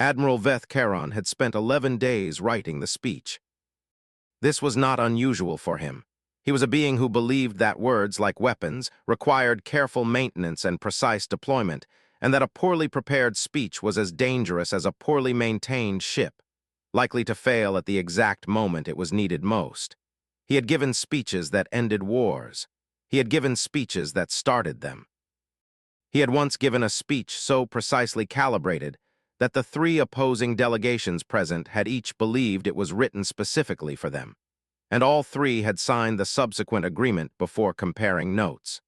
Admiral Veth Charon had spent 11 days writing the speech. This was not unusual for him. He was a being who believed that words, like weapons, required careful maintenance and precise deployment, and that a poorly prepared speech was as dangerous as a poorly maintained ship, likely to fail at the exact moment it was needed most. He had given speeches that ended wars. He had given speeches that started them. He had once given a speech so precisely calibrated that the three opposing delegations present had each believed it was written specifically for them, and all three had signed the subsequent agreement before comparing notes.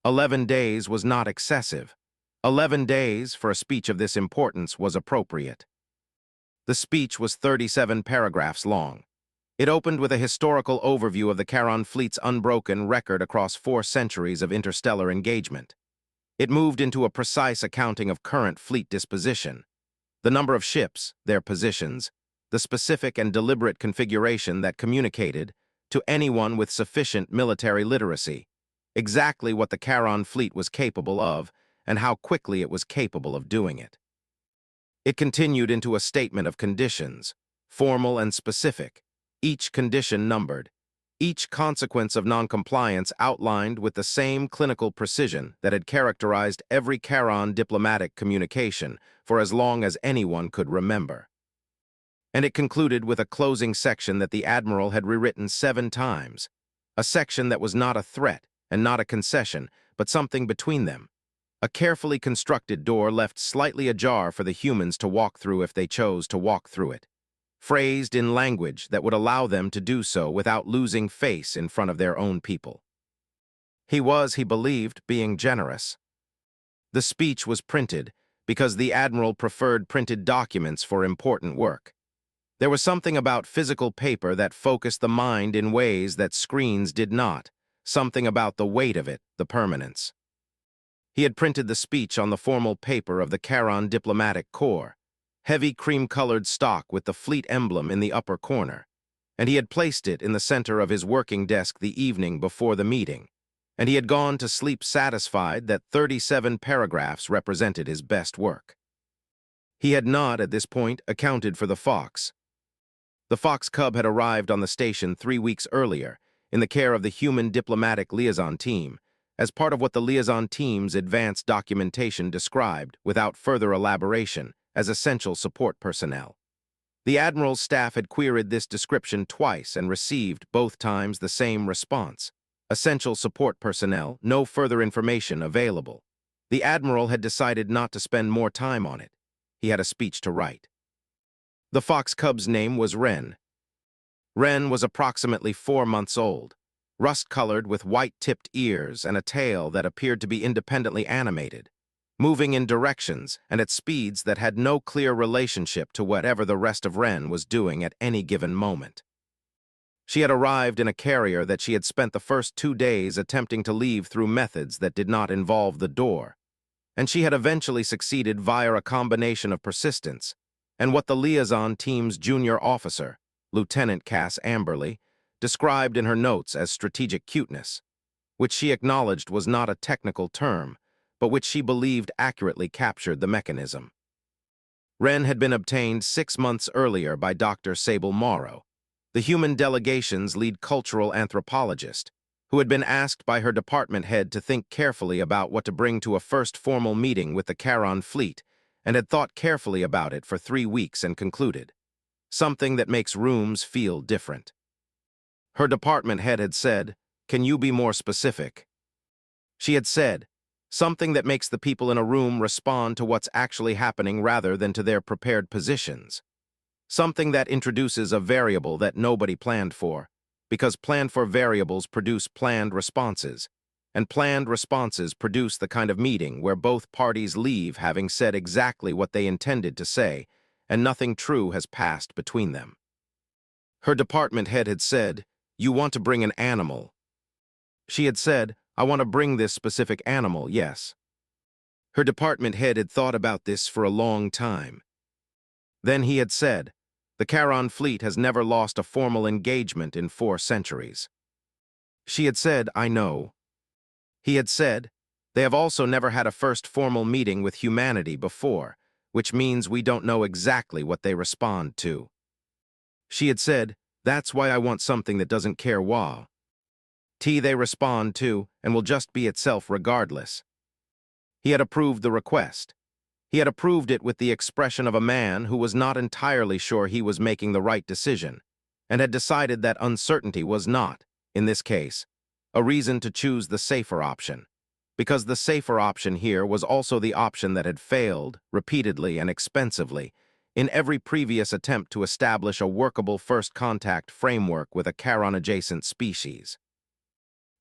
11 days was not excessive. 11 days for a speech of this importance was appropriate. The speech was 37 paragraphs long. It opened with a historical overview of the Charon fleet's unbroken record across 4 centuries of interstellar engagement. It moved into a precise accounting of current fleet disposition, the number of ships, their positions, the specific and deliberate configuration that communicated, to anyone with sufficient military literacy, exactly what the Charon fleet was capable of and how quickly it was capable of doing it. It continued into a statement of conditions, formal and specific, each condition numbered, each consequence of noncompliance outlined with the same clinical precision that had characterized every Charon diplomatic communication for as long as anyone could remember. And it concluded with a closing section that the Admiral had rewritten 7 times, a section that was not a threat and not a concession, but something between them, a carefully constructed door left slightly ajar for the humans to walk through if they chose to walk through it, phrased in language that would allow them to do so without losing face in front of their own people. He was, he believed, being generous. The speech was printed because the Admiral preferred printed documents for important work. There was something about physical paper that focused the mind in ways that screens did not, something about the weight of it, the permanence. He had printed the speech on the formal paper of the Charon Diplomatic Corps, heavy cream-colored stock with the fleet emblem in the upper corner, and he had placed it in the center of his working desk the evening before the meeting, and he had gone to sleep satisfied that 37 paragraphs represented his best work. He had not, at this point, accounted for the Fox. The Fox Cub had arrived on the station 3 weeks earlier, in the care of the Human Diplomatic Liaison Team, as part of what the liaison team's advanced documentation described, without further elaboration, as essential support personnel. The Admiral's staff had queried this description twice and received both times the same response. Essential support personnel, no further information available. The Admiral had decided not to spend more time on it. He had a speech to write. The Fox Cub's name was Wren. Wren was approximately 4 months old, rust-colored with white-tipped ears and a tail that appeared to be independently animated, moving in directions and at speeds that had no clear relationship to whatever the rest of Wren was doing at any given moment. She had arrived in a carrier that she had spent the first 2 days attempting to leave through methods that did not involve the door, and she had eventually succeeded via a combination of persistence and what the liaison team's junior officer, Lieutenant Cass Amberley, described in her notes as strategic cuteness, which she acknowledged was not a technical term, but which she believed accurately captured the mechanism. Wren had been obtained 6 months earlier by Dr. Sable Morrow, the human delegation's lead cultural anthropologist, who had been asked by her department head to think carefully about what to bring to a first formal meeting with the Charon fleet, and had thought carefully about it for 3 weeks and concluded, something that makes rooms feel different. Her department head had said, "Can you be more specific?" She had said, "Something that makes the people in a room respond to what's actually happening rather than to their prepared positions. Something that introduces a variable that nobody planned for, because planned-for variables produce planned responses, and planned responses produce the kind of meeting where both parties leave having said exactly what they intended to say, and nothing true has passed between them." Her department head had said, "You want to bring an animal." She had said, "I want to bring this specific animal, yes." Her department head had thought about this for a long time. Then he had said, "The Charon fleet has never lost a formal engagement in 4 centuries." She had said, "I know." He had said, "They have also never had a first formal meeting with humanity before, which means we don't know exactly what they respond to. She had said, "That's why I want something that doesn't care what they respond to and will just be itself regardless." He had approved the request. He had approved it with the expression of a man who was not entirely sure he was making the right decision, and had decided that uncertainty was not, in this case, a reason to choose the safer option, because the safer option here was also the option that had failed, repeatedly and expensively, in every previous attempt to establish a workable first contact framework with a Charon-adjacent species.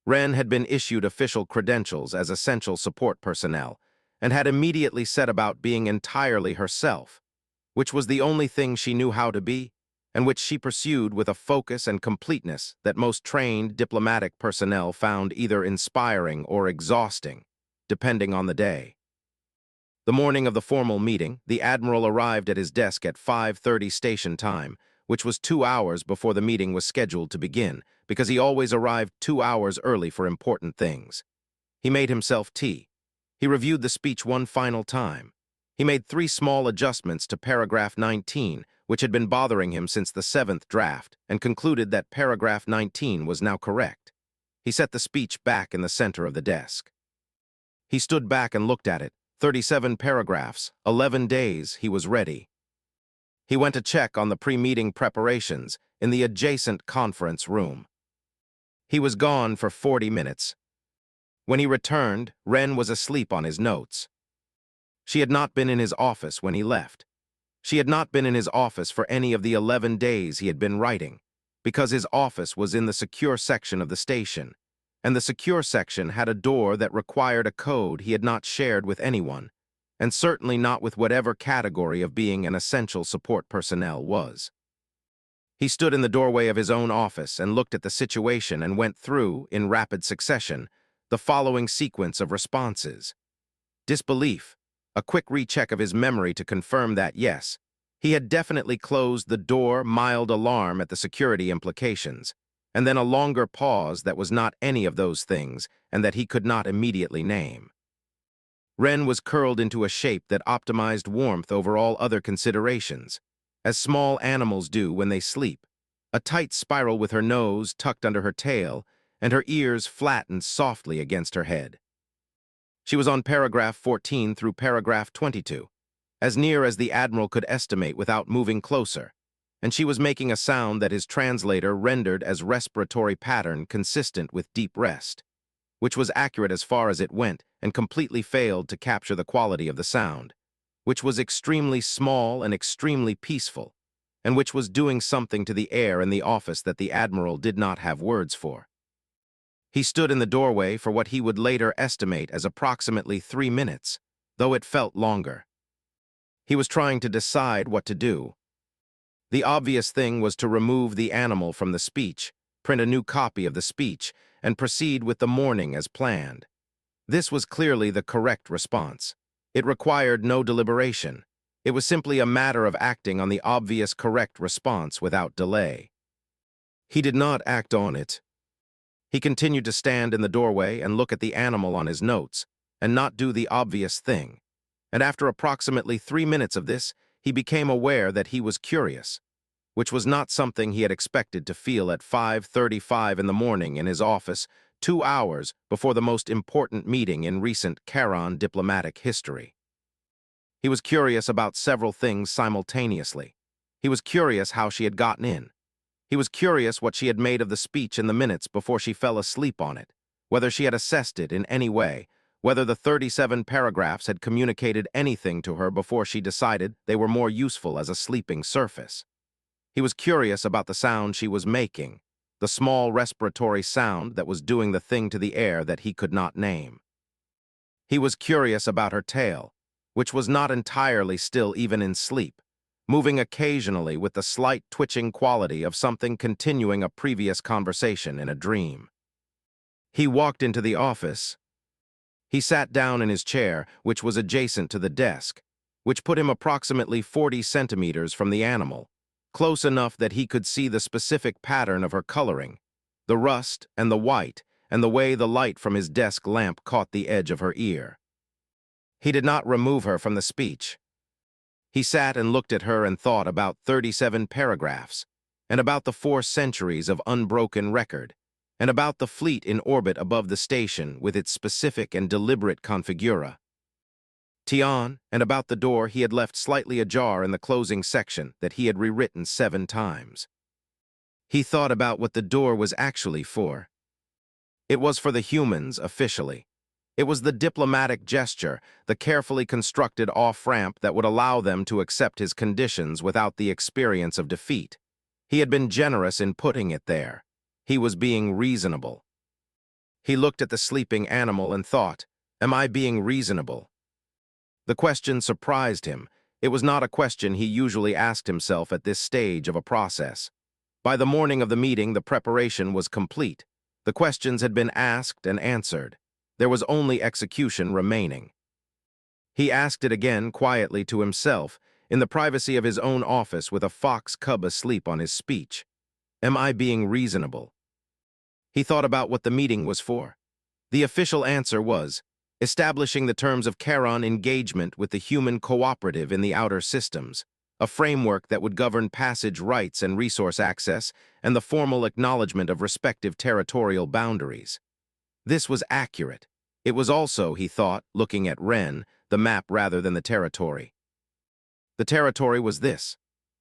Wren had been issued official credentials as essential support personnel, and had immediately set about being entirely herself, which was the only thing she knew how to be, and which she pursued with a focus and completeness that most trained diplomatic personnel found either inspiring or exhausting, depending on the day. The morning of the formal meeting, the Admiral arrived at his desk at 5:30 station time, which was 2 hours before the meeting was scheduled to begin, because he always arrived 2 hours early for important things. He made himself tea. He reviewed the speech one final time. He made 3 small adjustments to paragraph 19, which had been bothering him since the 7th draft, and concluded that paragraph 19 was now correct. He set the speech back in the center of the desk. He stood back and looked at it. 37 paragraphs, 11 days, he was ready. He went to check on the pre-meeting preparations in the adjacent conference room. He was gone for 40 minutes. When he returned, Wren was asleep on his notes. She had not been in his office when he left. She had not been in his office for any of the 11 days he had been writing, because his office was in the secure section of the station, and the secure section had a door that required a code he had not shared with anyone, and certainly not with whatever category of being an essential support personnel was. He stood in the doorway of his own office and looked at the situation and went through, in rapid succession, the following sequence of responses. Disbelief, a quick recheck of his memory to confirm that, yes, he had definitely closed the door, mild alarm at the security implications, and then a longer pause that was not any of those things and that he could not immediately name. Wren was curled into a shape that optimized warmth over all other considerations, as small animals do when they sleep, a tight spiral with her nose tucked under her tail and her ears flattened softly against her head. She was on paragraph 14 through paragraph 22, as near as the Admiral could estimate without moving closer, and she was making a sound that his translator rendered as respiratory pattern consistent with deep rest, which was accurate as far as it went and completely failed to capture the quality of the sound, which was extremely small and extremely peaceful, and which was doing something to the air in the office that the Admiral did not have words for. He stood in the doorway for what he would later estimate as approximately 3 minutes, though it felt longer. He was trying to decide what to do. The obvious thing was to remove the animal from the speech, print a new copy of the speech, and proceed with the morning as planned. This was clearly the correct response. It required no deliberation. It was simply a matter of acting on the obvious correct response without delay. He did not act on it. He continued to stand in the doorway and look at the animal on his notes, and not do the obvious thing. And after approximately 3 minutes of this, he became aware that he was curious, which was not something he had expected to feel at 5:35 in the morning in his office, 2 hours before the most important meeting in recent Charon diplomatic history. He was curious about several things simultaneously. He was curious how she had gotten in. He was curious what she had made of the speech in the minutes before she fell asleep on it, whether she had assessed it in any way, whether the 37 paragraphs had communicated anything to her before she decided they were more useful as a sleeping surface. He was curious about the sound she was making, the small respiratory sound that was doing the thing to the air that he could not name. He was curious about her tail, which was not entirely still even in sleep, moving occasionally with the slight twitching quality of something continuing a previous conversation in a dream. He walked into the office. He sat down in his chair, which was adjacent to the desk, which put him approximately 40 centimeters from the animal, close enough that he could see the specific pattern of her coloring, the rust and the white, and the way the light from his desk lamp caught the edge of her ear. He did not remove her from the speech. He sat and looked at her and thought about 37 paragraphs, and about the 4 centuries of unbroken record, and about the fleet in orbit above the station with its specific and deliberate configura. Tian, and about the door he had left slightly ajar in the closing section that he had rewritten 7 times. He thought about what the door was actually for. It was for the humans, officially. It was the diplomatic gesture, the carefully constructed off-ramp that would allow them to accept his conditions without the experience of defeat. He had been generous in putting it there. He was being reasonable. He looked at the sleeping animal and thought, "Am I being reasonable?" The question surprised him. It was not a question he usually asked himself at this stage of a process. By the morning of the meeting, the preparation was complete. The questions had been asked and answered. There was only execution remaining. He asked it again quietly to himself, in the privacy of his own office with a fox cub asleep on his speech. Am I being reasonable? He thought about what the meeting was for. The official answer was, establishing the terms of Charon engagement with the human cooperative in the outer systems, a framework that would govern passage rights and resource access, and the formal acknowledgement of respective territorial boundaries. This was accurate. It was also, he thought, looking at Ren, the map rather than the territory. The territory was this.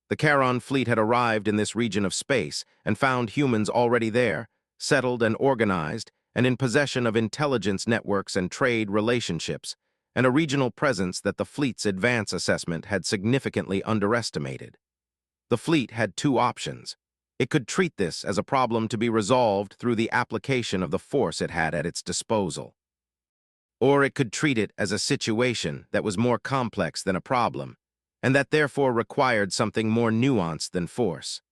The Charon fleet had arrived in this region of space and found humans already there, settled and organized, and in possession of intelligence networks and trade relationships, and a regional presence that the fleet's advance assessment had significantly underestimated. The fleet had 2 options. It could treat this as a problem to be resolved through the application of the force it had at its disposal. Or it could treat it as a situation that was more complex than a problem, and that therefore required something more nuanced than force.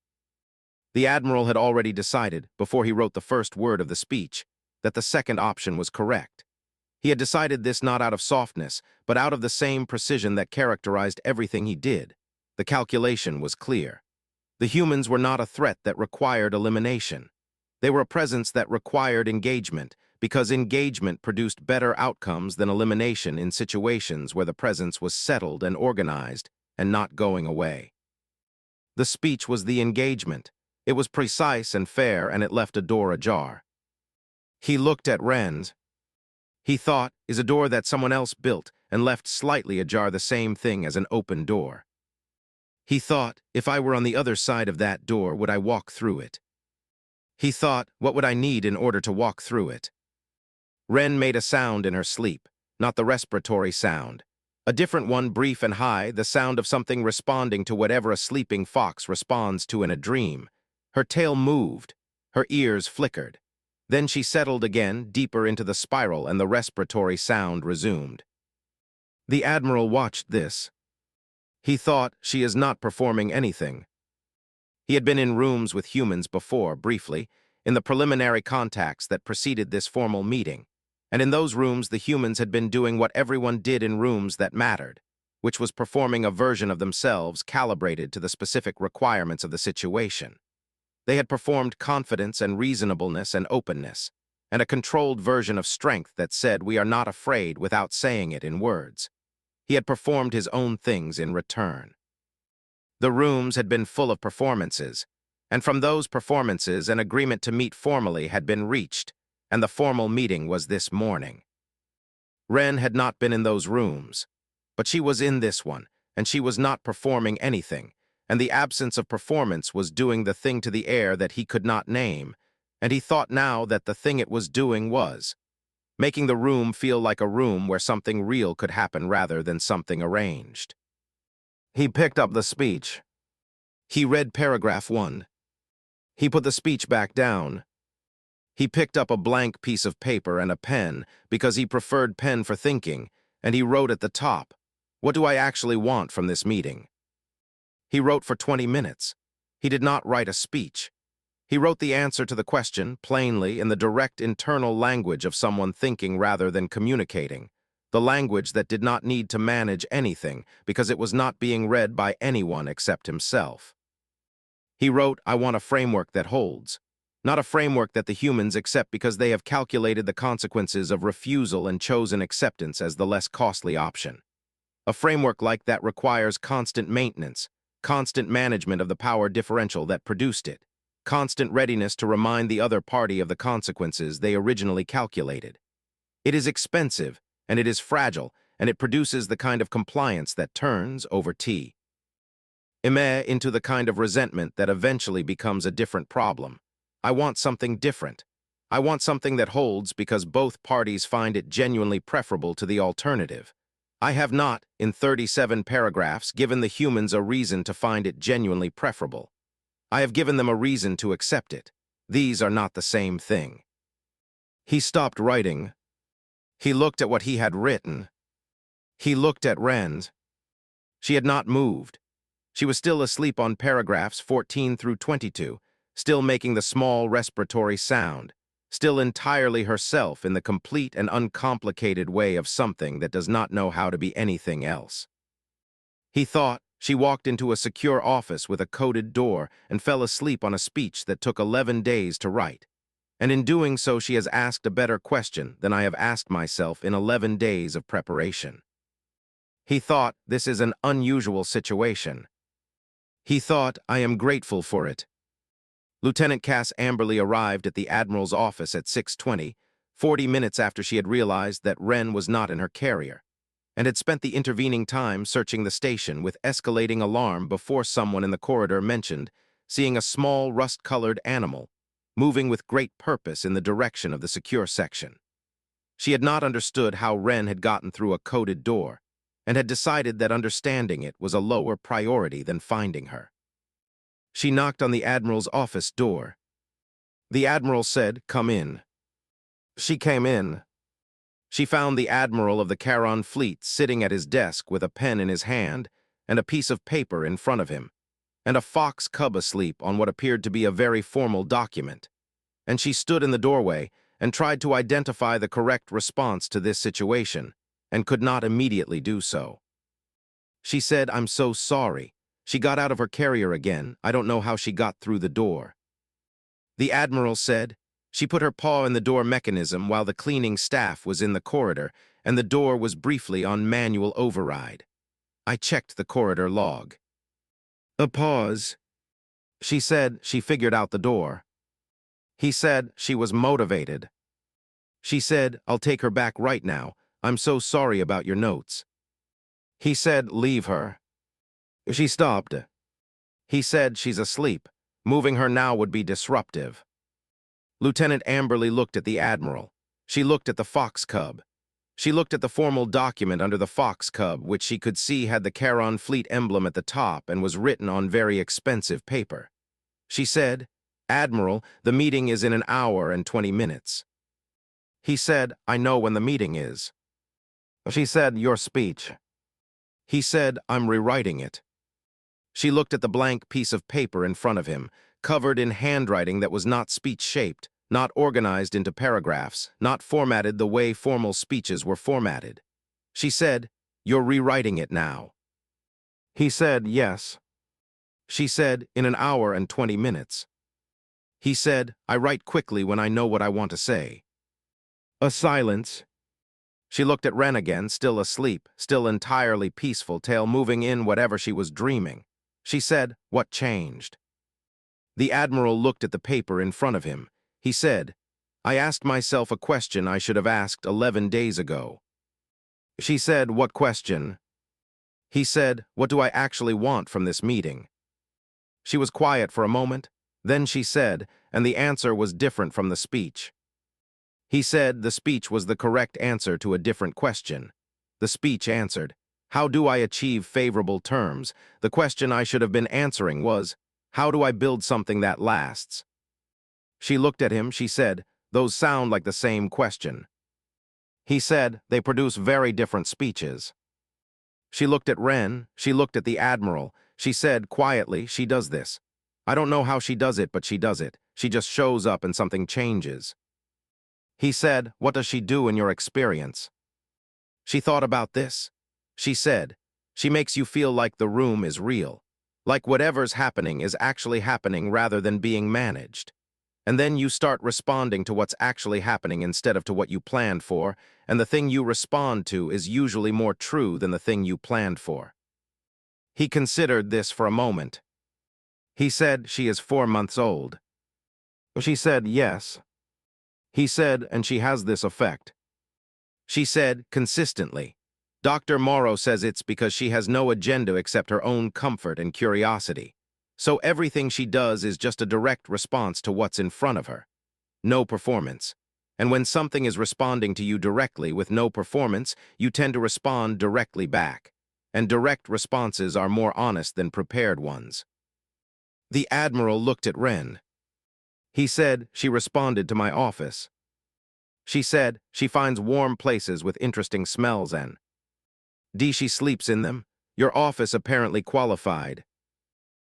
The Admiral had already decided, before he wrote the first word of the speech, that the second option was correct. He had decided this not out of softness, but out of the same precision that characterized everything he did. The calculation was clear. The humans were not a threat that required elimination. They were a presence that required engagement, because engagement produced better outcomes than elimination in situations where the presence was settled and organized and not going away. The speech was the engagement. It was precise and fair, and it left a door ajar. He looked at Ren's. He thought, is a door that someone else built and left slightly ajar the same thing as an open door. He thought, if I were on the other side of that door, would I walk through it? He thought, what would I need in order to walk through it? Ren made a sound in her sleep, not the respiratory sound. A different one, brief and high, the sound of something responding to whatever a sleeping fox responds to in a dream. Her tail moved. Her ears flickered. Then she settled again, deeper into the spiral, and the respiratory sound resumed. The Admiral watched this. He thought, she is not performing anything. He had been in rooms with humans before, briefly, in the preliminary contacts that preceded this formal meeting, and in those rooms the humans had been doing what everyone did in rooms that mattered, which was performing a version of themselves calibrated to the specific requirements of the situation. They had performed confidence and reasonableness and openness, and a controlled version of strength that said we are not afraid without saying it in words. He had performed his own things in return. The rooms had been full of performances, and from those performances an agreement to meet formally had been reached, and the formal meeting was this morning. Ren had not been in those rooms, but she was in this one, and she was not performing anything, and the absence of performance was doing the thing to the air that he could not name, and he thought now that the thing it was doing was making the room feel like a room where something real could happen rather than something arranged. He picked up the speech. He read paragraph 1. He put the speech back down. He picked up a blank piece of paper and a pen because he preferred pen for thinking, and he wrote at the top, "What do I actually want from this meeting?" He wrote for 20 minutes. He did not write a speech. He wrote the answer to the question, plainly, in the direct internal language of someone thinking rather than communicating, the language that did not need to manage anything because it was not being read by anyone except himself. He wrote, I want a framework that holds, not a framework that the humans accept because they have calculated the consequences of refusal and chosen acceptance as the less costly option. A framework like that requires constant maintenance, constant management of the power differential that produced it, constant readiness to remind the other party of the consequences they originally calculated. It is expensive, and it is fragile, and it produces the kind of compliance that turns, over into the kind of resentment that eventually becomes a different problem. I want something different. I want something that holds because both parties find it genuinely preferable to the alternative. I have not, in 37 paragraphs, given the humans a reason to find it genuinely preferable. I have given them a reason to accept it. These are not the same thing. He stopped writing. He looked at what he had written. He looked at Ren's. She had not moved. She was still asleep on paragraphs 14 through 22, still making the small respiratory sound, still entirely herself in the complete and uncomplicated way of something that does not know how to be anything else. He thought she walked into a secure office with a coded door and fell asleep on a speech that took 11 days to write. And in doing so, she has asked a better question than I have asked myself in 11 days of preparation. He thought, this is an unusual situation. He thought, I am grateful for it. Lieutenant Cass Amberley arrived at the Admiral's office at 6:20, 40 minutes after she had realized that Ren was not in her carrier, and had spent the intervening time searching the station with escalating alarm before someone in the corridor mentioned seeing a small rust-colored animal moving with great purpose in the direction of the secure section. She had not understood how Ren had gotten through a coded door, and had decided that understanding it was a lower priority than finding her. She knocked on the Admiral's office door. The Admiral said, "Come in." She came in. She found the Admiral of the Charon fleet sitting at his desk with a pen in his hand and a piece of paper in front of him, and a fox cub asleep on what appeared to be a very formal document. And she stood in the doorway and tried to identify the correct response to this situation, and could not immediately do so. She said, "I'm so sorry. She got out of her carrier again. I don't know how she got through the door." The Admiral said, "She put her paw in the door mechanism while the cleaning staff was in the corridor, and the door was briefly on manual override." I checked the corridor log. A pause. She said she figured out the door. He said she was motivated. She said, "I'll take her back right now. I'm so sorry about your notes." He said, "Leave her." She stopped. He said, "She's asleep. Moving her now would be disruptive." Lieutenant Amberley looked at the Admiral. She looked at the fox cub. She looked at the formal document under the fox cub, which she could see had the Charon fleet emblem at the top and was written on very expensive paper. She said, "Admiral, the meeting is in an hour and 20 minutes. He said, "I know when the meeting is." She said, "Your speech." He said, "I'm rewriting it." She looked at the blank piece of paper in front of him, covered in handwriting that was not speech-shaped, not organized into paragraphs, not formatted the way formal speeches were formatted. She said, "You're rewriting it now." He said, "Yes." She said, "In an hour and 20 minutes. He said, "I write quickly when I know what I want to say." A silence. She looked at Ren again, still asleep, still entirely peaceful, tail moving in whatever she was dreaming. She said, "What changed?" The Admiral looked at the paper in front of him. He said, "I asked myself a question I should have asked 11 days ago." She said, "What question?" He said, "What do I actually want from this meeting?" She was quiet for a moment. Then she said, and the answer was different from the speech. He said the speech was the correct answer to a different question. The speech answered, "How do I achieve favorable terms?" The question I should have been answering was, "How do I build something that lasts?" She looked at him. She said, "Those sound like the same question." He said, "They produce very different speeches." She looked at Ren. She looked at the Admiral. She said quietly, "She does this. I don't know how she does it, but she does it. She just shows up and something changes." He said, "What does she do in your experience?" She thought about this. She said, "She makes you feel like the room is real, like whatever's happening is actually happening rather than being managed." And then you start responding to what's actually happening instead of to what you planned for, and the thing you respond to is usually more true than the thing you planned for. He considered this for a moment. He said, "She is 4 months old." She said, "Yes." He said, "And she has this effect." She said, consistently. Dr. Morrow says it's because she has no agenda except her own comfort and curiosity. So everything she does is just a direct response to what's in front of her. No performance. And when something is responding to you directly with no performance, you tend to respond directly back. And direct responses are more honest than prepared ones. The Admiral looked at Ren. He said, "She responded to my office." She said, "She finds warm places with interesting smells and she sleeps in them. Your office apparently qualified."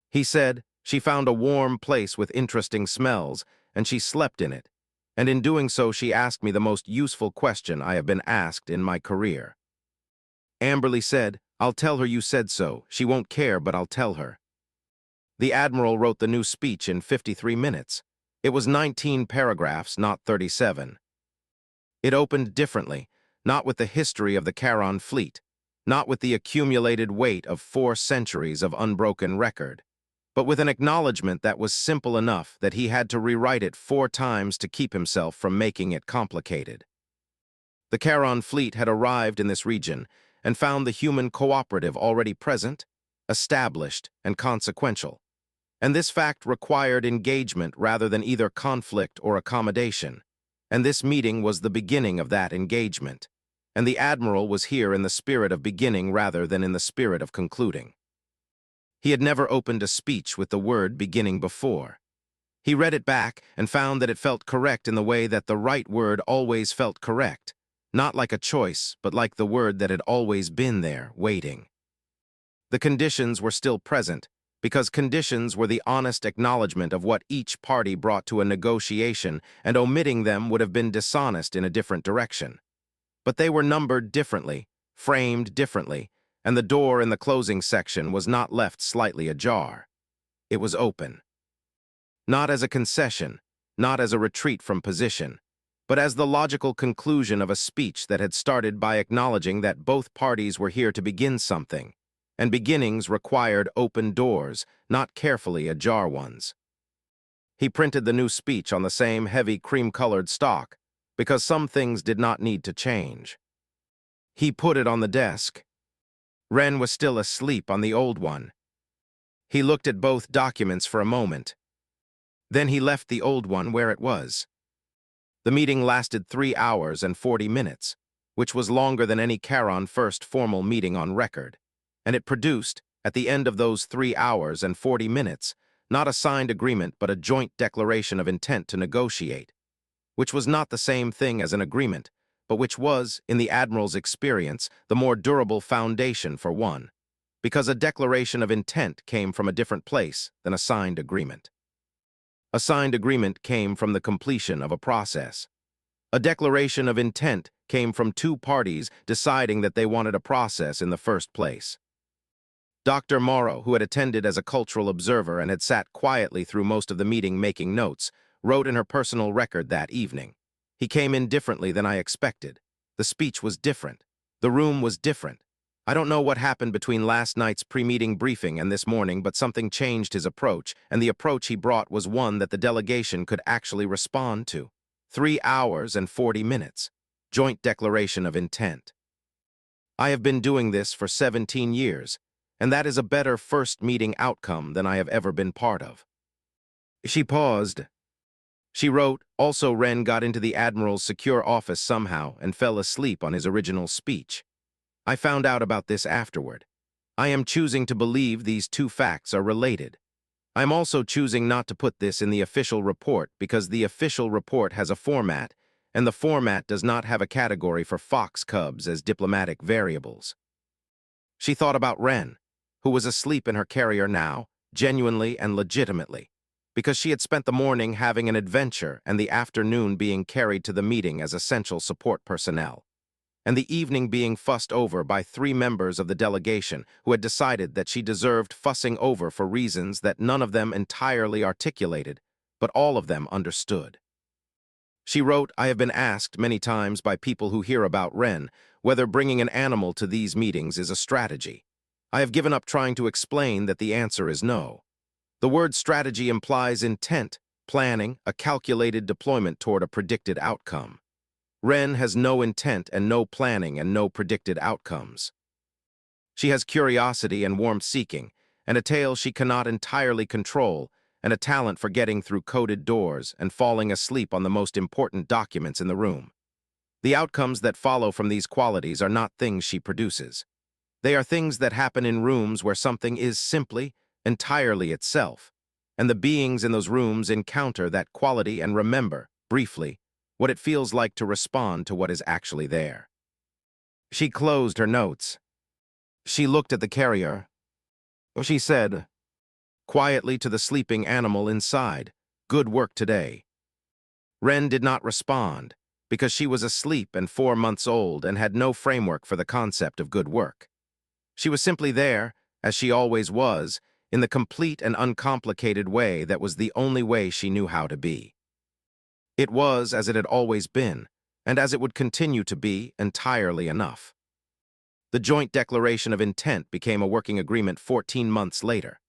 He said, "She found a warm place with interesting smells, and she slept in it. And in doing so, she asked me the most useful question I have been asked in my career." Amberly said, "I'll tell her you said so. She won't care, but I'll tell her." The Admiral wrote the new speech in 53 minutes. It was 19 paragraphs, not 37. It opened differently, not with the history of the Charon fleet, not with the accumulated weight of 4 centuries of unbroken record, but with an acknowledgement that was simple enough that he had to rewrite it 4 times to keep himself from making it complicated. The Charon fleet had arrived in this region and found the human cooperative already present, established, and consequential. And this fact required engagement rather than either conflict or accommodation. And this meeting was the beginning of that engagement. And the Admiral was here in the spirit of beginning rather than in the spirit of concluding. He had never opened a speech with the word beginning before. He read it back and found that it felt correct in the way that the right word always felt correct, not like a choice, but like the word that had always been there, waiting. The conditions were still present, because conditions were the honest acknowledgement of what each party brought to a negotiation, and omitting them would have been dishonest in a different direction. But they were numbered differently, framed differently, and the door in the closing section was not left slightly ajar. It was open. Not as a concession, not as a retreat from position, but as the logical conclusion of a speech that had started by acknowledging that both parties were here to begin something, and beginnings required open doors, not carefully ajar ones. He printed the new speech on the same heavy cream-colored stock, because some things did not need to change. He put it on the desk. Ren was still asleep on the old one. He looked at both documents for a moment. Then he left the old one where it was. The meeting lasted 3 hours and 40 minutes, which was longer than any Charon first formal meeting on record, and it produced, at the end of those 3 hours and 40 minutes, not a signed agreement but a joint declaration of intent to negotiate, which was not the same thing as an agreement, but which was, in the Admiral's experience, the more durable foundation for one, because a declaration of intent came from a different place than a signed agreement. A signed agreement came from the completion of a process. A declaration of intent came from 2 parties deciding that they wanted a process in the first place. Dr. Morrow, who had attended as a cultural observer and had sat quietly through most of the meeting making notes, wrote in her personal record that evening. He came in differently than I expected. The speech was different. The room was different. I don't know what happened between last night's pre-meeting briefing and this morning, but something changed his approach, and the approach he brought was one that the delegation could actually respond to. 3 hours and 40 minutes. Joint declaration of intent. I have been doing this for 17 years, and that is a better first meeting outcome than I have ever been part of. She paused. She wrote, also Ren got into the Admiral's secure office somehow and fell asleep on his original speech. I found out about this afterward. I am choosing to believe these 2 facts are related. I am also choosing not to put this in the official report because the official report has a format, and the format does not have a category for fox cubs as diplomatic variables. She thought about Ren, who was asleep in her carrier now, genuinely and legitimately, because she had spent the morning having an adventure and the afternoon being carried to the meeting as essential support personnel, and the evening being fussed over by 3 members of the delegation who had decided that she deserved fussing over for reasons that none of them entirely articulated, but all of them understood. She wrote, "I have been asked many times by people who hear about Ren whether bringing an animal to these meetings is a strategy. I have given up trying to explain that the answer is no. The word strategy implies intent, planning, a calculated deployment toward a predicted outcome. Ren has no intent and no planning and no predicted outcomes. She has curiosity and warmth-seeking, and a tale she cannot entirely control, and a talent for getting through coded doors and falling asleep on the most important documents in the room. The outcomes that follow from these qualities are not things she produces. They are things that happen in rooms where something is simply, entirely itself, and the beings in those rooms encounter that quality and remember, briefly, what it feels like to respond to what is actually there." She closed her notes. She looked at the carrier. She said quietly to the sleeping animal inside, "Good work today." Ren did not respond, because she was asleep and 4 months old and had no framework for the concept of good work. She was simply there, as she always was, in the complete and uncomplicated way that was the only way she knew how to be. It was as it had always been, and as it would continue to be, entirely enough. The Joint Declaration of Intent became a working agreement 14 months later.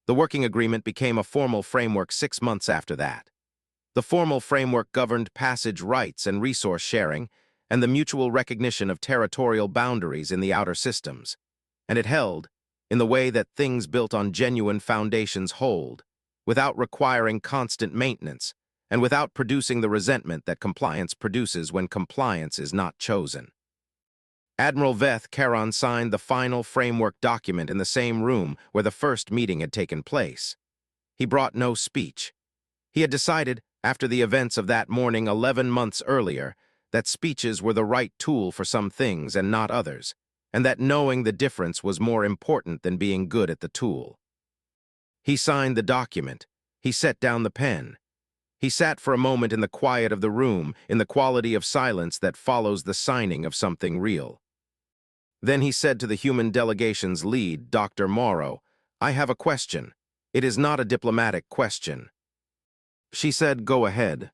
The working agreement became a formal framework 6 months after that. The formal framework governed passage rights and resource sharing and the mutual recognition of territorial boundaries in the outer systems, and it held, in the way that things built on genuine foundations hold, without requiring constant maintenance, and without producing the resentment that compliance produces when compliance is not chosen. Admiral Veth Caron signed the final framework document in the same room where the first meeting had taken place. He brought no speech. He had decided, after the events of that morning 11 months earlier, that speeches were the right tool for some things and not others, and that knowing the difference was more important than being good at the tool. He signed the document. He set down the pen. He sat for a moment in the quiet of the room, in the quality of silence that follows the signing of something real. Then he said to the human delegation's lead, Dr. Morrow, "I have a question. It is not a diplomatic question." She said, "Go ahead."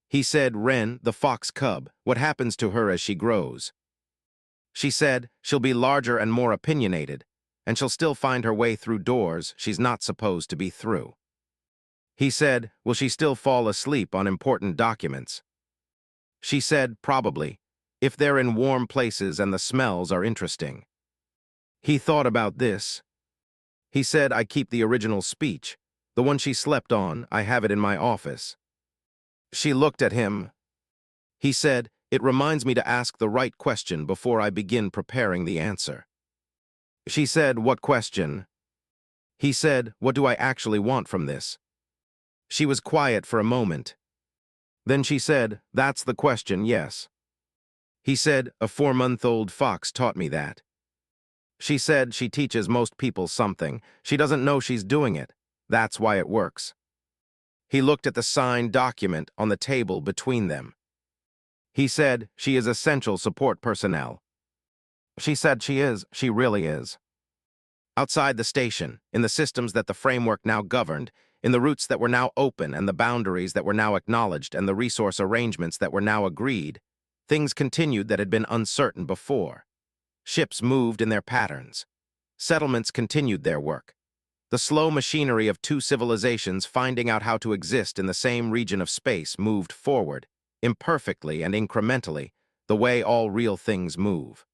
He said, "Ren, the fox cub, what happens to her as she grows?" She said, "She'll be larger and more opinionated, and she'll still find her way through doors she's not supposed to be through." He said, "Will she still fall asleep on important documents?" She said, "Probably, if they're in warm places and the smells are interesting." He thought about this. He said, "I keep the original speech. The one she slept on, I have it in my office." She looked at him. He said, "It reminds me to ask the right question before I begin preparing the answer." She said, "What question?" He said, "What do I actually want from this?" She was quiet for a moment. Then she said, "That's the question, yes." He said, "A 4-month-old fox taught me that." She said, "She teaches most people something. She doesn't know she's doing it. That's why it works." He looked at the signed document on the table between them. He said, "She is essential support personnel." She said, she really is. Outside the station, in the systems that the framework now governed, in the routes that were now open and the boundaries that were now acknowledged and the resource arrangements that were now agreed, things continued that had been uncertain before. Ships moved in their patterns. Settlements continued their work. The slow machinery of two civilizations finding out how to exist in the same region of space moved forward, imperfectly and incrementally, the way all real things move.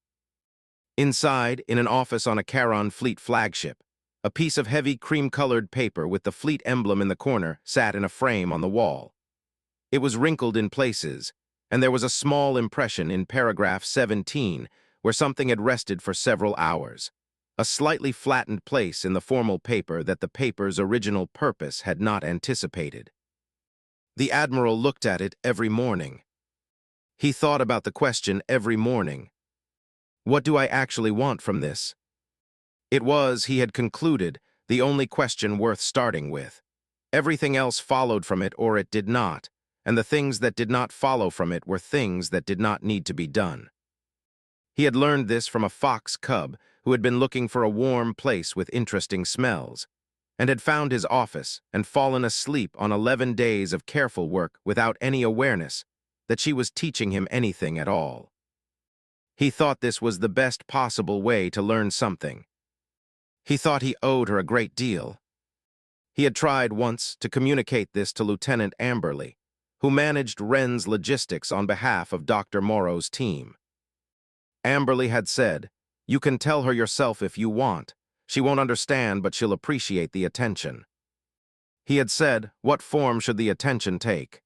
Inside, in an office on a Charon Fleet flagship, a piece of heavy cream-colored paper with the fleet emblem in the corner sat in a frame on the wall. It was wrinkled in places, and there was a small impression in paragraph 17 where something had rested for several hours, a slightly flattened place in the formal paper that the paper's original purpose had not anticipated. The Admiral looked at it every morning. He thought about the question every morning. What do I actually want from this? It was, he had concluded, the only question worth starting with. Everything else followed from it or it did not, and the things that did not follow from it were things that did not need to be done. He had learned this from a fox cub who had been looking for a warm place with interesting smells. and had found his office and fallen asleep on 11 days of careful work without any awareness that she was teaching him anything at all. He thought this was the best possible way to learn something. He thought he owed her a great deal. He had tried once to communicate this to Lieutenant Amberley, who managed Wren's logistics on behalf of Dr. Morrow's team. Amberley had said, "You can tell her yourself if you want. She won't understand, but she'll appreciate the attention." He had said, "What form should the attention take?"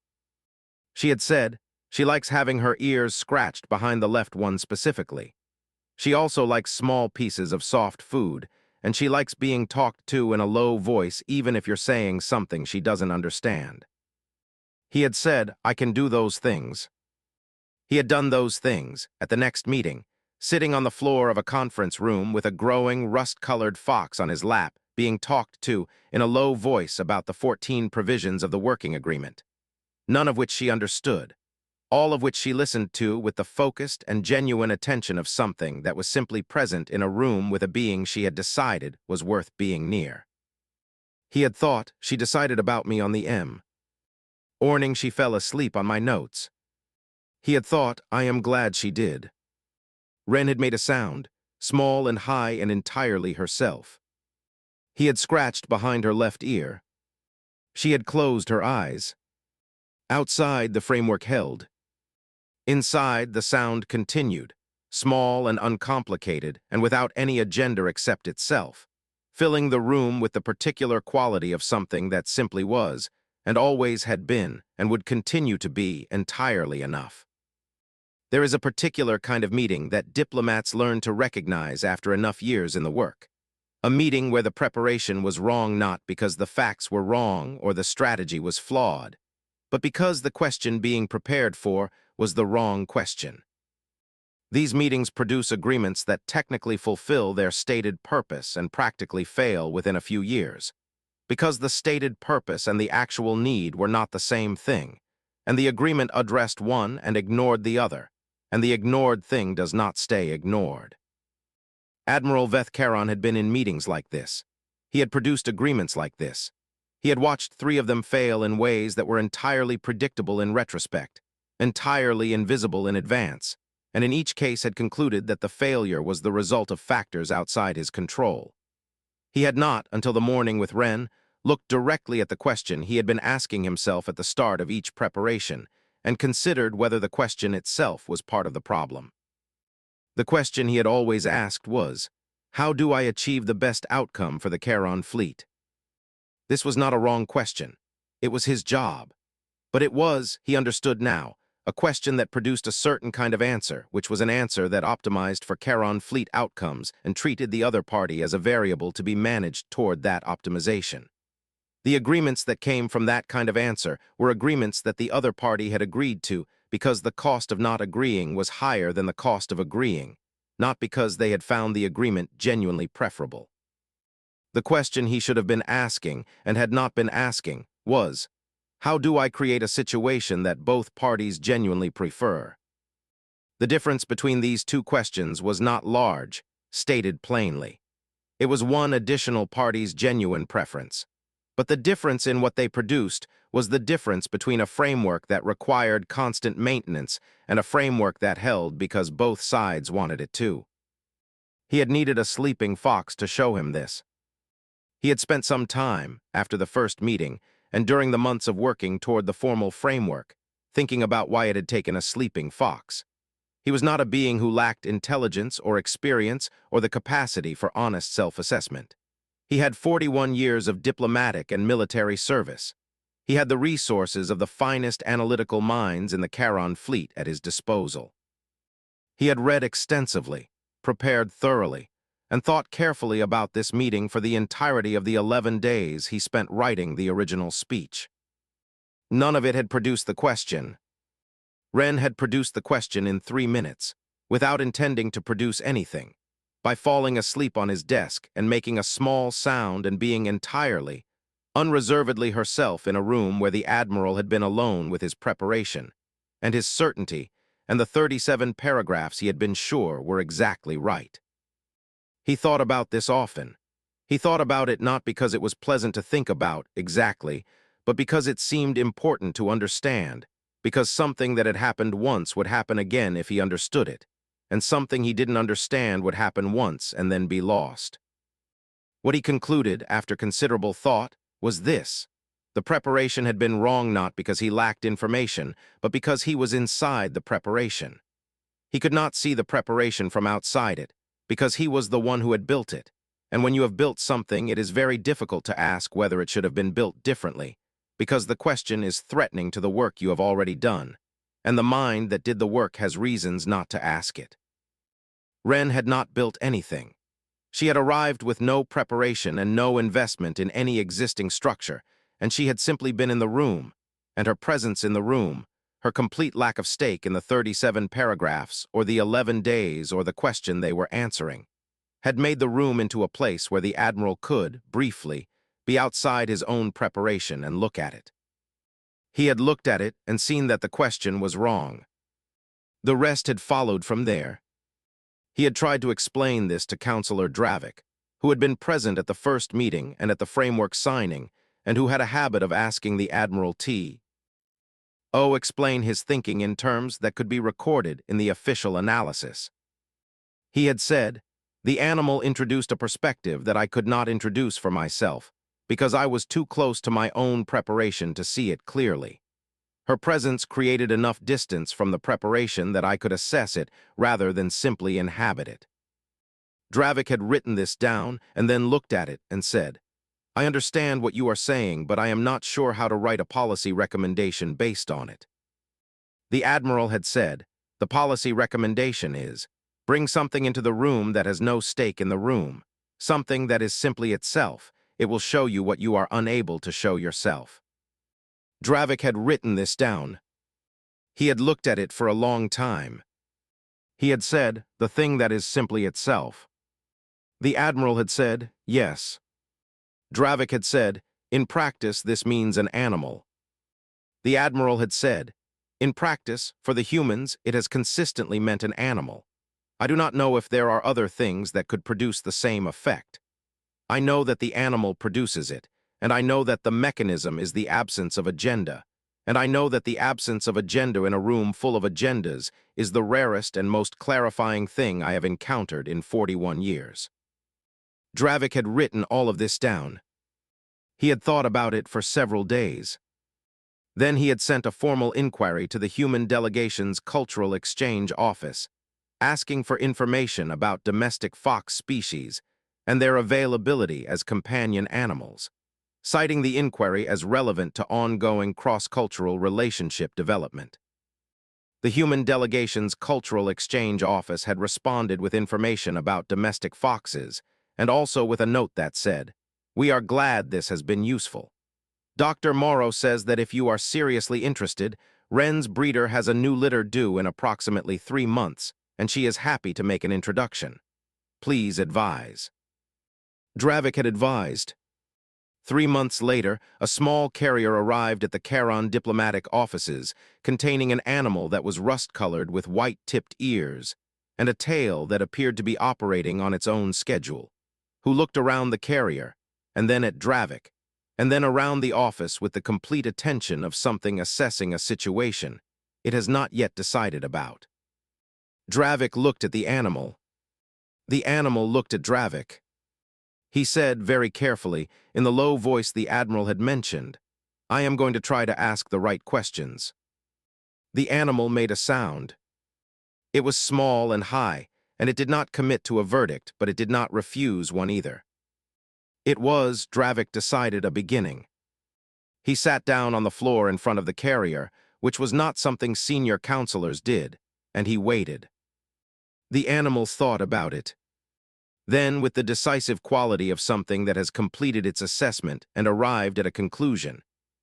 She had said, "She likes having her ears scratched behind the left one specifically. She also likes small pieces of soft food, and she likes being talked to in a low voice even if you're saying something she doesn't understand." He had said, "I can do those things." He had done those things at the next meeting, sitting on the floor of a conference room with a growing, rust-colored fox on his lap, being talked to in a low voice about the 14 provisions of the working agreement, none of which she understood, all of which she listened to with the focused and genuine attention of something that was simply present in a room with a being she had decided was worth being near. He had thought, "She decided about me on the M. Orning she fell asleep on my notes." He had thought, "I am glad she did." Wren had made a sound, small and high and entirely herself. He had scratched behind her left ear. She had closed her eyes. Outside, the framework held. Inside, the sound continued, small and uncomplicated and without any agenda except itself, filling the room with the particular quality of something that simply was, and always had been, and would continue to be, entirely enough. There is a particular kind of meeting that diplomats learn to recognize after enough years in the work. A meeting where the preparation was wrong not because the facts were wrong or the strategy was flawed, but because the question being prepared for was the wrong question. These meetings produce agreements that technically fulfill their stated purpose and practically fail within a few years, because the stated purpose and the actual need were not the same thing, and the agreement addressed one and ignored the other, and the ignored thing does not stay ignored. Admiral Veth-Caron had been in meetings like this. He had produced agreements like this. He had watched 3 of them fail in ways that were entirely predictable in retrospect, entirely invisible in advance, and in each case had concluded that the failure was the result of factors outside his control. He had not, until the morning with Wren, looked directly at the question he had been asking himself at the start of each preparation, and considered whether the question itself was part of the problem. The question he had always asked was, "How do I achieve the best outcome for the Charon fleet?" This was not a wrong question. It was his job. But it was, he understood now, a question that produced a certain kind of answer, which was an answer that optimized for Charon fleet outcomes and treated the other party as a variable to be managed toward that optimization. The agreements that came from that kind of answer were agreements that the other party had agreed to because the cost of not agreeing was higher than the cost of agreeing, not because they had found the agreement genuinely preferable. The question he should have been asking, and had not been asking, was, how do I create a situation that both parties genuinely prefer? The difference between these 2 questions was not large, stated plainly. It was one additional party's genuine preference. But the difference in what they produced was the difference between a framework that required constant maintenance and a framework that held because both sides wanted it to. He had needed a sleeping fox to show him this. He had spent some time, after the first meeting, and during the months of working toward the formal framework, thinking about why it had taken a sleeping fox. He was not a being who lacked intelligence or experience or the capacity for honest self-assessment. He had 41 years of diplomatic and military service. He had the resources of the finest analytical minds in the Charon fleet at his disposal. He had read extensively, prepared thoroughly, and thought carefully about this meeting for the entirety of the 11 days he spent writing the original speech. None of it had produced the question. Wren had produced the question in 3 minutes, without intending to produce anything, by falling asleep on his desk and making a small sound and being entirely, unreservedly herself in a room where the Admiral had been alone with his preparation, and his certainty, and the 37 paragraphs he had been sure were exactly right. He thought about this often. He thought about it not because it was pleasant to think about, exactly, but because it seemed important to understand, because something that had happened once would happen again if he understood it, and something he didn't understand would happen once and then be lost. What he concluded, after considerable thought, was this. The preparation had been wrong not because he lacked information, but because he was inside the preparation. He could not see the preparation from outside it, because he was the one who had built it. And when you have built something, it is very difficult to ask whether it should have been built differently, because the question is threatening to the work you have already done, and the mind that did the work has reasons not to ask it. Ren had not built anything. She had arrived with no preparation and no investment in any existing structure, and she had simply been in the room, and her presence in the room, her complete lack of stake in the 37 paragraphs or the 11 days or the question they were answering, had made the room into a place where the Admiral could, briefly, be outside his own preparation and look at it. He had looked at it and seen that the question was wrong. The rest had followed from there. He had tried to explain this to Counselor Dravik, who had been present at the first meeting and at the framework signing, and who had a habit of asking the Admiral explain his thinking in terms that could be recorded in the official analysis. He had said, "The animal introduced a perspective that I could not introduce for myself, because I was too close to my own preparation to see it clearly. Her presence created enough distance from the preparation that I could assess it rather than simply inhabit it." Dravik had written this down and then looked at it and said, "I understand what you are saying, but I am not sure how to write a policy recommendation based on it." The Admiral had said, "The policy recommendation is, bring something into the room that has no stake in the room, something that is simply itself. It will show you what you are unable to show yourself." Dravik had written this down. He had looked at it for a long time. He had said, "The thing that is simply itself." The Admiral had said, "Yes." Dravik had said, "In practice, this means an animal." The Admiral had said, "In practice, for the humans, it has consistently meant an animal. I do not know if there are other things that could produce the same effect. I know that the animal produces it, and I know that the mechanism is the absence of agenda, and I know that the absence of agenda in a room full of agendas is the rarest and most clarifying thing I have encountered in 41 years. Dravik had written all of this down. He had thought about it for several days. Then he had sent a formal inquiry to the Human Delegation's Cultural Exchange Office, asking for information about domestic fox species and their availability as companion animals, citing the inquiry as relevant to ongoing cross-cultural relationship development. The Human Delegation's Cultural Exchange Office had responded with information about domestic foxes, and also with a note that said, "We are glad this has been useful. Dr. Morrow says that if you are seriously interested, Ren's breeder has a new litter due in approximately 3 months, and she is happy to make an introduction. Please advise." Dravik had advised. 3 months later, a small carrier arrived at the Charon diplomatic offices, containing an animal that was rust-colored with white-tipped ears, and a tail that appeared to be operating on its own schedule, who looked around the carrier, and then at Dravik, and then around the office with the complete attention of something assessing a situation it has not yet decided about. Dravik looked at the animal. The animal looked at Dravik. He said, very carefully, in the low voice the Admiral had mentioned, "I am going to try to ask the right questions." The animal made a sound. It was small and high, and it did not commit to a verdict, but it did not refuse one either. It was, Dravik decided, a beginning. He sat down on the floor in front of the carrier, which was not something senior counselors did, and he waited. The animal thought about it. Then, with the decisive quality of something that has completed its assessment and arrived at a conclusion,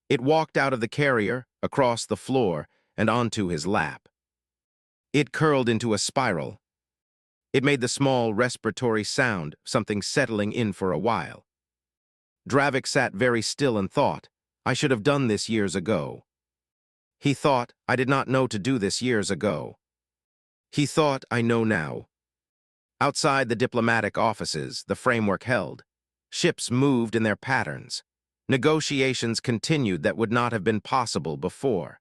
it walked out of the carrier, across the floor, and onto his lap. It curled into a spiral. It made the small respiratory sound, something settling in for a while. Dravik sat very still and thought, "I should have done this years ago." He thought, "I did not know to do this years ago." He thought, "I know now." Outside the diplomatic offices, the framework held. Ships moved in their patterns. Negotiations continued that would not have been possible before.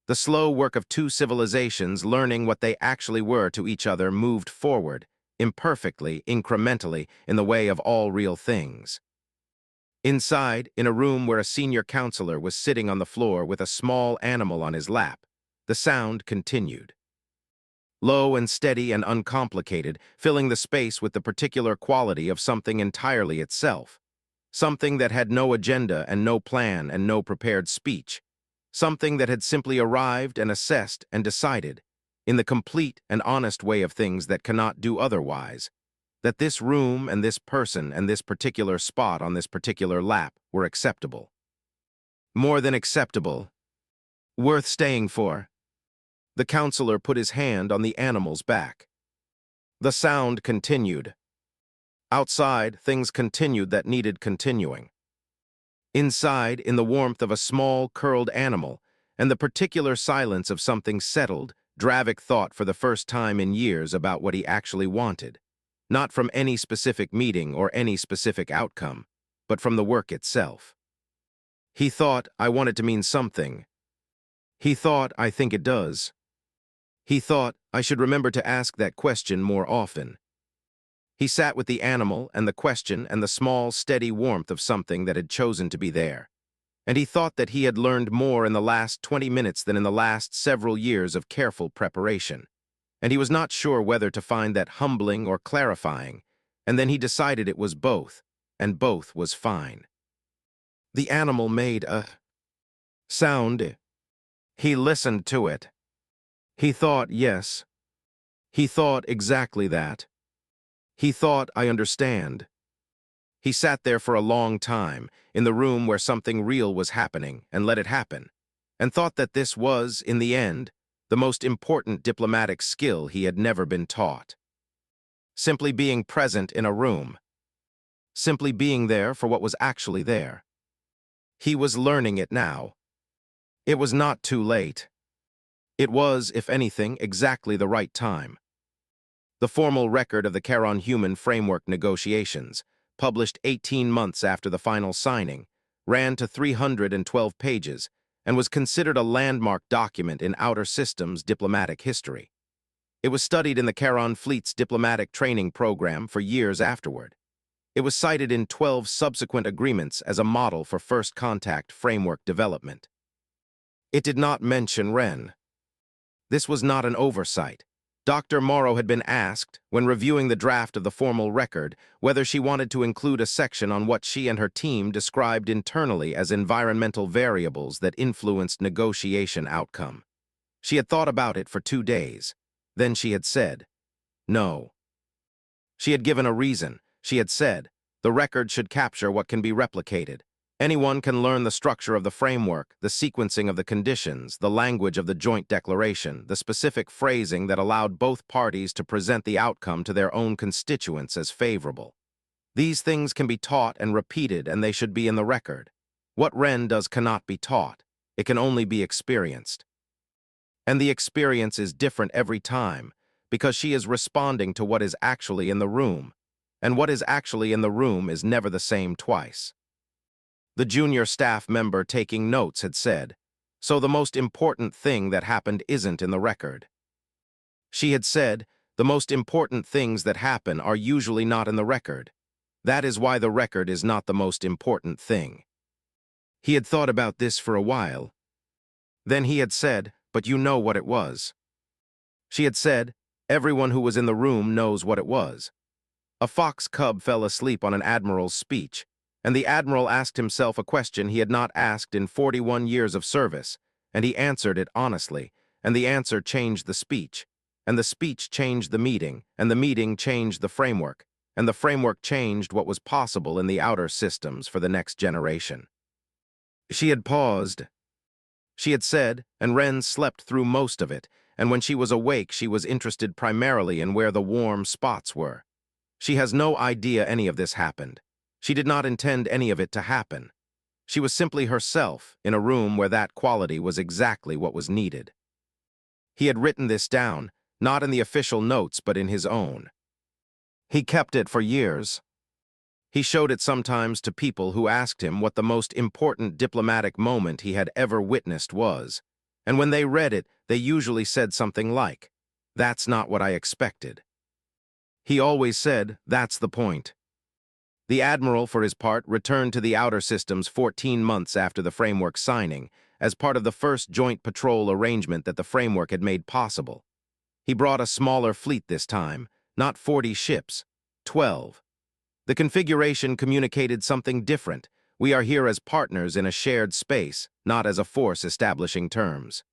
The slow work of two civilizations learning what they actually were to each other moved forward, imperfectly, incrementally, in the way of all real things. Inside, in a room where a senior counselor was sitting on the floor with a small animal on his lap, the sound continued. Low and steady and uncomplicated, filling the space with the particular quality of something entirely itself. Something that had no agenda and no plan and no prepared speech. Something that had simply arrived and assessed and decided, in the complete and honest way of things that cannot do otherwise, that this room and this person and this particular spot on this particular lap were acceptable. More than acceptable. Worth staying for. The counselor put his hand on the animal's back. The sound continued. Outside, things continued that needed continuing. Inside, in the warmth of a small, curled animal, and the particular silence of something settled, Dravik thought for the first time in years about what he actually wanted. Not from any specific meeting or any specific outcome, but from the work itself. He thought, I want it to mean something. He thought, I think it does. He thought, I should remember to ask that question more often. He sat with the animal and the question and the small, steady warmth of something that had chosen to be there. And he thought that he had learned more in the last 20 minutes than in the last several years of careful preparation. And he was not sure whether to find that humbling or clarifying, and then he decided it was both, and both was fine. The animal made a sound. He listened to it. He thought, yes. He thought exactly that. He thought, I understand. He sat there for a long time, in the room where something real was happening, and let it happen, and thought that this was, in the end, the most important diplomatic skill he had never been taught. Simply being present in a room. Simply being there for what was actually there. He was learning it now. It was not too late. It was, if anything, exactly the right time. The formal record of the Charon-Human Framework negotiations, published 18 months after the final signing, ran to 312 pages and was considered a landmark document in Outer Systems diplomatic history. It was studied in the Charon Fleet's diplomatic training program for years afterward. It was cited in 12 subsequent agreements as a model for first contact framework development. It did not mention Ren. This was not an oversight. Dr. Morrow had been asked, when reviewing the draft of the formal record, whether she wanted to include a section on what she and her team described internally as environmental variables that influenced negotiation outcome. She had thought about it for 2 days. Then she had said, no. She had given a reason. She had said, the record should capture what can be replicated. Anyone can learn the structure of the framework, the sequencing of the conditions, the language of the joint declaration, the specific phrasing that allowed both parties to present the outcome to their own constituents as favorable. These things can be taught and repeated, and they should be in the record. What Ren does cannot be taught. It can only be experienced. And the experience is different every time, because she is responding to what is actually in the room, and what is actually in the room is never the same twice. The junior staff member taking notes had said, so the most important thing that happened isn't in the record. She had said, the most important things that happen are usually not in the record. That is why the record is not the most important thing. He had thought about this for a while. Then he had said, but you know what it was. She had said, everyone who was in the room knows what it was. A fox cub fell asleep on an admiral's speech, and the admiral asked himself a question he had not asked in 41 years of service, and he answered it honestly, and the answer changed the speech, and the speech changed the meeting, and the meeting changed the framework, and the framework changed what was possible in the outer systems for the next generation. She had paused. She had said, and Ren slept through most of it, and when she was awake she was interested primarily in where the warm spots were. She has no idea any of this happened. She did not intend any of it to happen. She was simply herself in a room where that quality was exactly what was needed. He had written this down, not in the official notes but in his own. He kept it for years. He showed it sometimes to people who asked him what the most important diplomatic moment he had ever witnessed was, and when they read it, they usually said something like, "That's not what I expected." He always said, "That's the point." The Admiral, for his part, returned to the outer systems 14 months after the framework signing, as part of the first joint patrol arrangement that the framework had made possible. He brought a smaller fleet this time, not 40 ships, 12. The configuration communicated something different. We are here as partners in a shared space, not as a force establishing terms.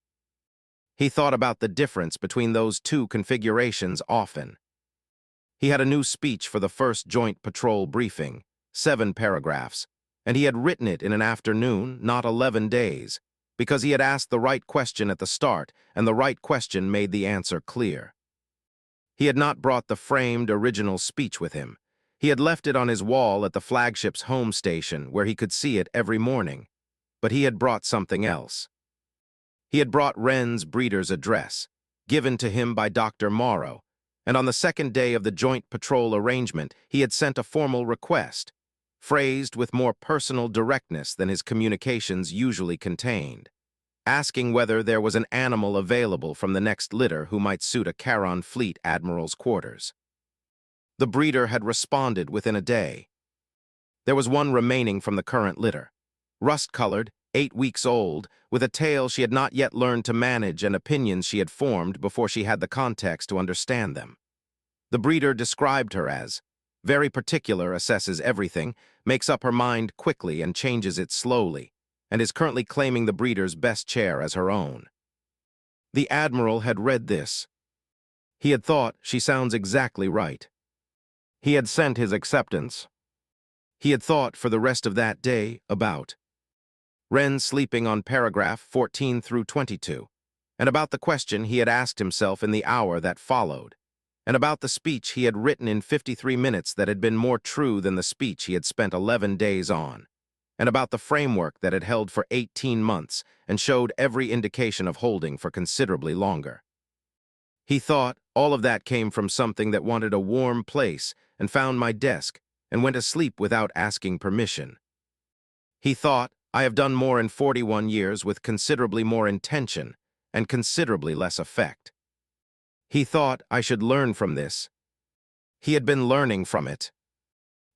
He thought about the difference between those two configurations often. He had a new speech for the first joint patrol briefing, 7 paragraphs, and he had written it in an afternoon, not 11 days, because he had asked the right question at the start, and the right question made the answer clear. He had not brought the framed original speech with him. He had left it on his wall at the flagship's home station, where he could see it every morning. But he had brought something else. He had brought Wren's breeder's address, given to him by Dr. Morrow, and on the second day of the joint patrol arrangement, he had sent a formal request, phrased with more personal directness than his communications usually contained, asking whether there was an animal available from the next litter who might suit a Charon Fleet Admiral's quarters. The breeder had responded within a day. There was one remaining from the current litter, rust-colored, 8 weeks old, with a tail she had not yet learned to manage and opinions she had formed before she had the context to understand them. The breeder described her as very particular, assesses everything, makes up her mind quickly and changes it slowly, and is currently claiming the breeder's best chair as her own. The Admiral had read this. He had thought, she sounds exactly right. He had sent his acceptance. He had thought for the rest of that day about Wren sleeping on paragraph 14 through 22, and about the question he had asked himself in the hour that followed, and about the speech he had written in 53 minutes that had been more true than the speech he had spent 11 days on, and about the framework that had held for 18 months and showed every indication of holding for considerably longer. He thought all of that came from something that wanted a warm place and found my desk and went asleep without asking permission. He thought, I have done more in 41 years with considerably more intention and considerably less effect. He thought I should learn from this. He had been learning from it.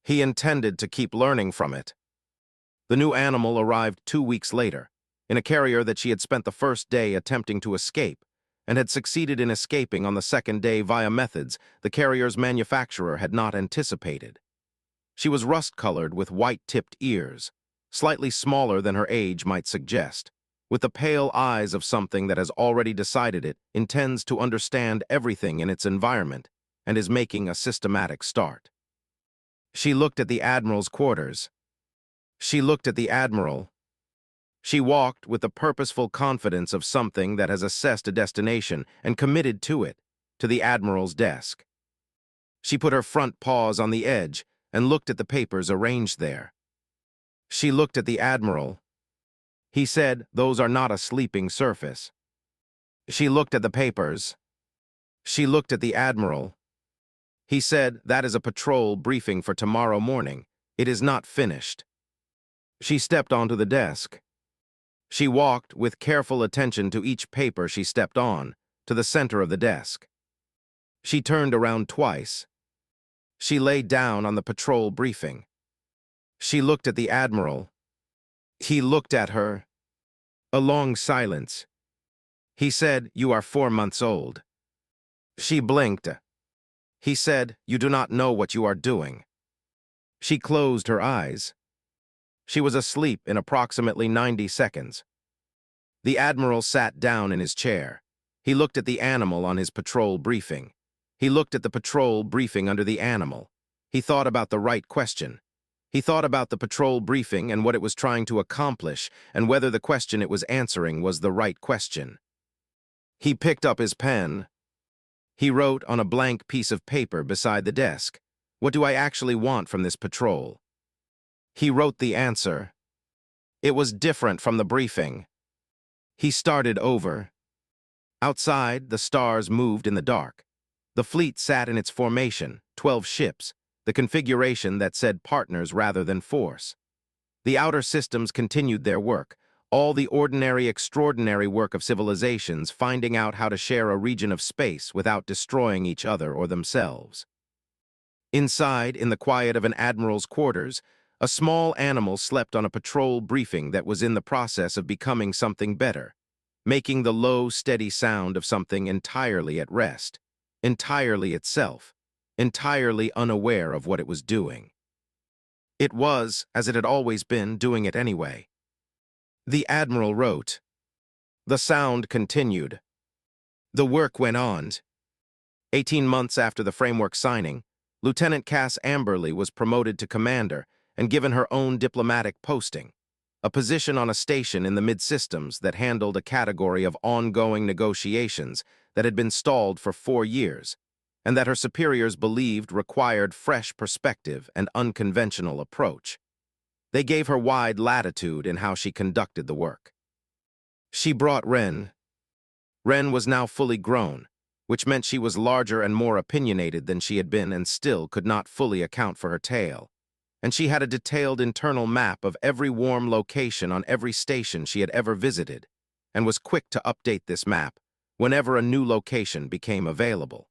He intended to keep learning from it. The new animal arrived 2 weeks later, in a carrier that she had spent the first day attempting to escape, and had succeeded in escaping on the second day via methods the carrier's manufacturer had not anticipated. She was rust-colored with white-tipped ears, slightly smaller than her age might suggest, with the pale eyes of something that has already decided it intends to understand everything in its environment and is making a systematic start. She looked at the Admiral's quarters. She looked at the Admiral. She walked with the purposeful confidence of something that has assessed a destination and committed to it, to the Admiral's desk. She put her front paws on the edge and looked at the papers arranged there. She looked at the Admiral. He said, those are not a sleeping surface. She looked at the papers. She looked at the Admiral. He said, that is a patrol briefing for tomorrow morning. It is not finished. She stepped onto the desk. She walked, with careful attention to each paper she stepped on, to the center of the desk. She turned around twice. She lay down on the patrol briefing. She looked at the Admiral. He looked at her. A long silence. He said, you are 4 months old. She blinked. He said, you do not know what you are doing. She closed her eyes. She was asleep in approximately 90 seconds. The Admiral sat down in his chair. He looked at the animal on his patrol briefing. He looked at the patrol briefing under the animal. He thought about the right question. He thought about the patrol briefing and what it was trying to accomplish and whether the question it was answering was the right question. He picked up his pen. He wrote on a blank piece of paper beside the desk, what do I actually want from this patrol? He wrote the answer. It was different from the briefing. He started over. Outside, the stars moved in the dark. The fleet sat in its formation, 12 ships. the configuration that said partners rather than force. The outer systems continued their work, all the ordinary, extraordinary work of civilizations finding out how to share a region of space without destroying each other or themselves. Inside, in the quiet of an admiral's quarters, a small animal slept on a patrol briefing that was in the process of becoming something better, making the low, steady sound of something entirely at rest, entirely itself, entirely unaware of what it was doing. It was, as it had always been, doing it anyway. The Admiral wrote. The sound continued. The work went on. 18 months after the framework signing, Lieutenant Cass Amberley was promoted to commander and given her own diplomatic posting, a position on a station in the mid-systems that handled a category of ongoing negotiations that had been stalled for 4 years, and that her superiors believed required fresh perspective and unconventional approach. They gave her wide latitude in how she conducted the work. She brought Ren. Ren was now fully grown, which meant she was larger and more opinionated than she had been and still could not fully account for her tale. And she had a detailed internal map of every warm location on every station she had ever visited, and was quick to update this map whenever a new location became available.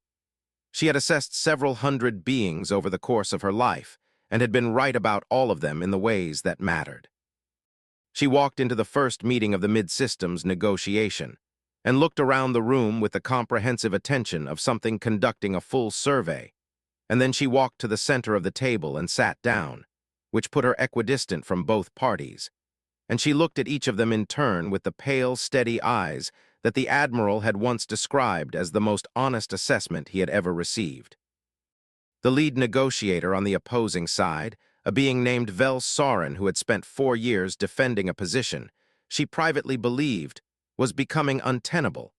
She had assessed several hundred beings over the course of her life, and had been right about all of them in the ways that mattered. She walked into the first meeting of the mid-systems negotiation, and looked around the room with the comprehensive attention of something conducting a full survey, and then she walked to the center of the table and sat down, which put her equidistant from both parties, and she looked at each of them in turn with the pale, steady eyes that the Admiral had once described as the most honest assessment he had ever received. The lead negotiator on the opposing side, a being named Vel Soren who had spent 4 years defending a position she privately believed was becoming untenable,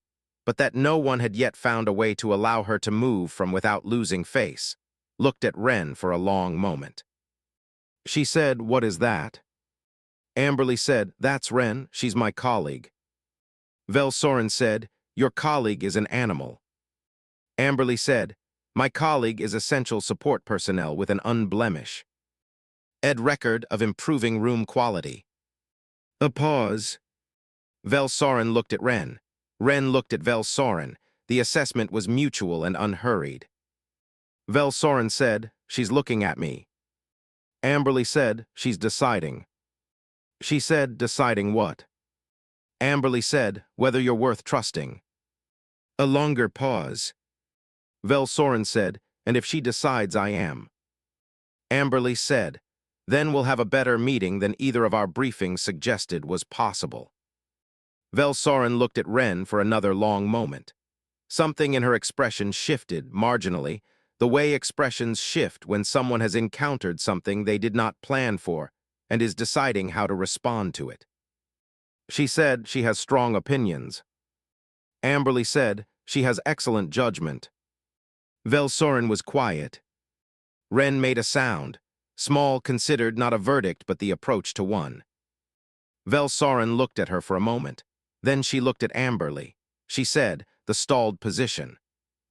but that no one had yet found a way to allow her to move from without losing face, looked at Ren for a long moment. She said, "What is that?" Amberley said, "That's Ren, she's my colleague." Vel Soren said, "Your colleague is an animal." Amberley said, "My colleague is essential support personnel with an unblemish ed record of improving room quality." A pause. Vel Soren looked at Ren. Ren looked at Vel Soren. The assessment was mutual and unhurried. Vel Soren said, "She's looking at me." Amberley said, "She's deciding." She said, "Deciding what?" Amberley said, "Whether you're worth trusting." A longer pause. Vel Soren said, "And if she decides I am." Amberley said, "Then we'll have a better meeting than either of our briefings suggested was possible." Vel Soren looked at Ren for another long moment. Something in her expression shifted, marginally, the way expressions shift when someone has encountered something they did not plan for and is deciding how to respond to it. She said she has strong opinions. Amberley said she has excellent judgment. Vel Soren was quiet. Ren made a sound, small, considered, not a verdict but the approach to one. Vel Soren looked at her for a moment. Then she looked at Amberley. She said, "The stalled position.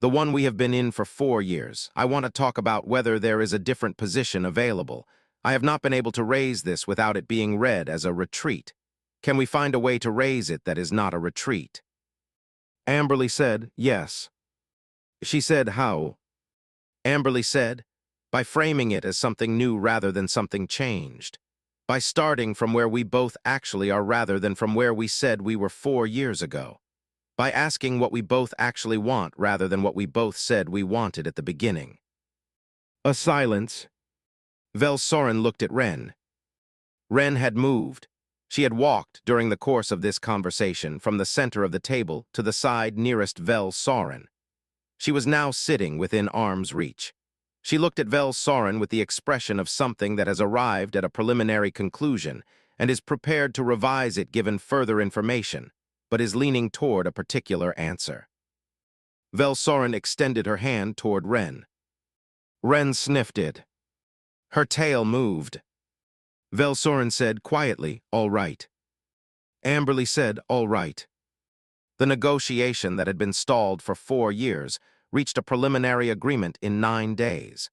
The one we have been in for 4 years. I want to talk about whether there is a different position available. I have not been able to raise this without it being read as a retreat. Can we find a way to raise it that is not a retreat?" Amberley said, "Yes." She said, "How?" Amberley said, "By framing it as something new rather than something changed. By starting from where we both actually are rather than from where we said we were 4 years ago. By asking what we both actually want rather than what we both said we wanted at the beginning." A silence. Vel Soren looked at Ren. Ren had moved. She had walked, during the course of this conversation, from the center of the table to the side nearest Vel Soren. She was now sitting within arm's reach. She looked at Vel Soren with the expression of something that has arrived at a preliminary conclusion and is prepared to revise it given further information, but is leaning toward a particular answer. Vel Soren extended her hand toward Ren. Ren sniffed it. Her tail moved. Vel Soren said quietly, "All right." Amberley said, "All right." The negotiation that had been stalled for 4 years reached a preliminary agreement in 9 days.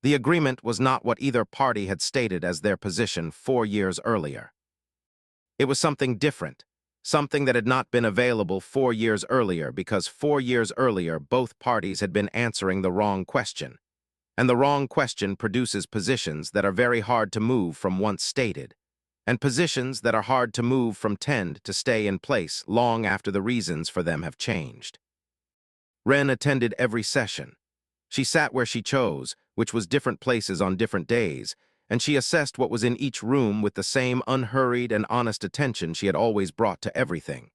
The agreement was not what either party had stated as their position 4 years earlier. It was something different, something that had not been available 4 years earlier because 4 years earlier both parties had been answering the wrong question. And the wrong question produces positions that are very hard to move from once stated, and positions that are hard to move from tend to stay in place long after the reasons for them have changed. Ren attended every session. She sat where she chose, which was different places on different days, and she assessed what was in each room with the same unhurried and honest attention she had always brought to everything.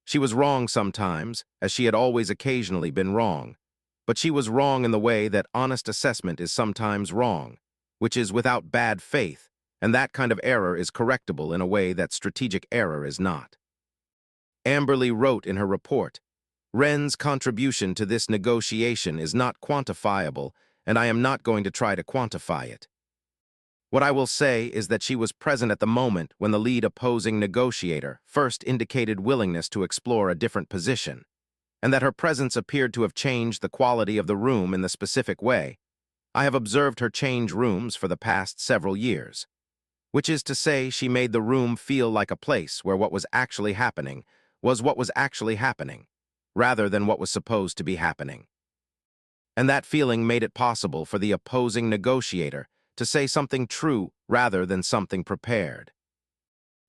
She was wrong sometimes, as she had always occasionally been wrong, but she was wrong in the way that honest assessment is sometimes wrong, which is without bad faith, and that kind of error is correctable in a way that strategic error is not. Amberly wrote in her report, "Ren's contribution to this negotiation is not quantifiable, and I am not going to try to quantify it. What I will say is that she was present at the moment when the lead opposing negotiator first indicated willingness to explore a different position, and that her presence appeared to have changed the quality of the room in the specific way. I have observed her change rooms for the past several years, which is to say she made the room feel like a place where what was actually happening was what was actually happening, rather than what was supposed to be happening. And that feeling made it possible for the opposing negotiator to say something true rather than something prepared."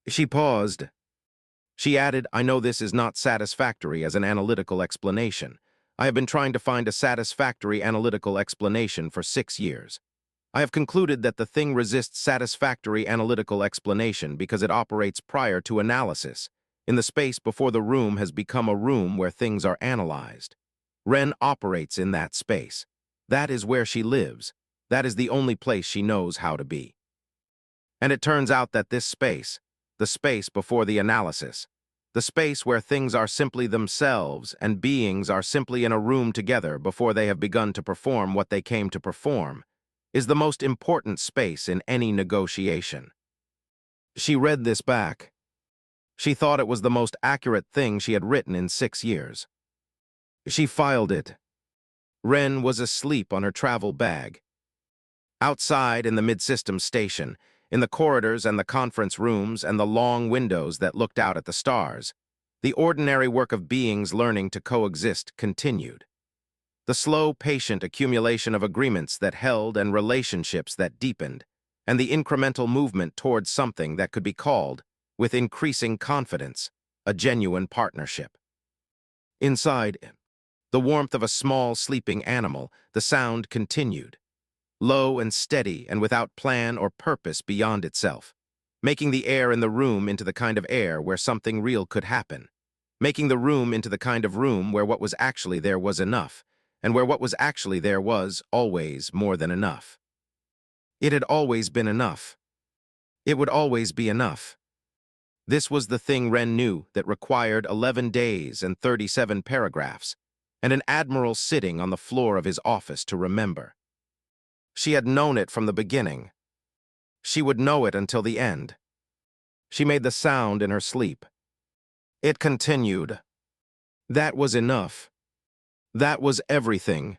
She paused. She added, "I know this is not satisfactory as an analytical explanation. I have been trying to find a satisfactory analytical explanation for 6 years. I have concluded that the thing resists satisfactory analytical explanation because it operates prior to analysis, in the space before the room has become a room where things are analyzed. Ren operates in that space. That is where she lives. That is the only place she knows how to be. And it turns out that this space, the space before the analysis, the space where things are simply themselves and beings are simply in a room together before they have begun to perform what they came to perform, is the most important space in any negotiation." She read this back. She thought it was the most accurate thing she had written in 6 years. She filed it. Ren was asleep on her travel bag. Outside in the mid-system station, in the corridors and the conference rooms and the long windows that looked out at the stars, the ordinary work of beings learning to coexist continued. The slow, patient accumulation of agreements that held and relationships that deepened, and the incremental movement towards something that could be called, with increasing confidence, a genuine partnership. Inside, the warmth of a small sleeping animal, the sound continued, low and steady and without plan or purpose beyond itself, making the air in the room into the kind of air where something real could happen, making the room into the kind of room where what was actually there was enough, and where what was actually there was, always, more than enough. It had always been enough. It would always be enough. This was the thing Ren knew that required 11 days and 37 paragraphs, and an admiral sitting on the floor of his office to remember. She had known it from the beginning. She would know it until the end. She made the sound in her sleep. It continued. That was enough. That was everything.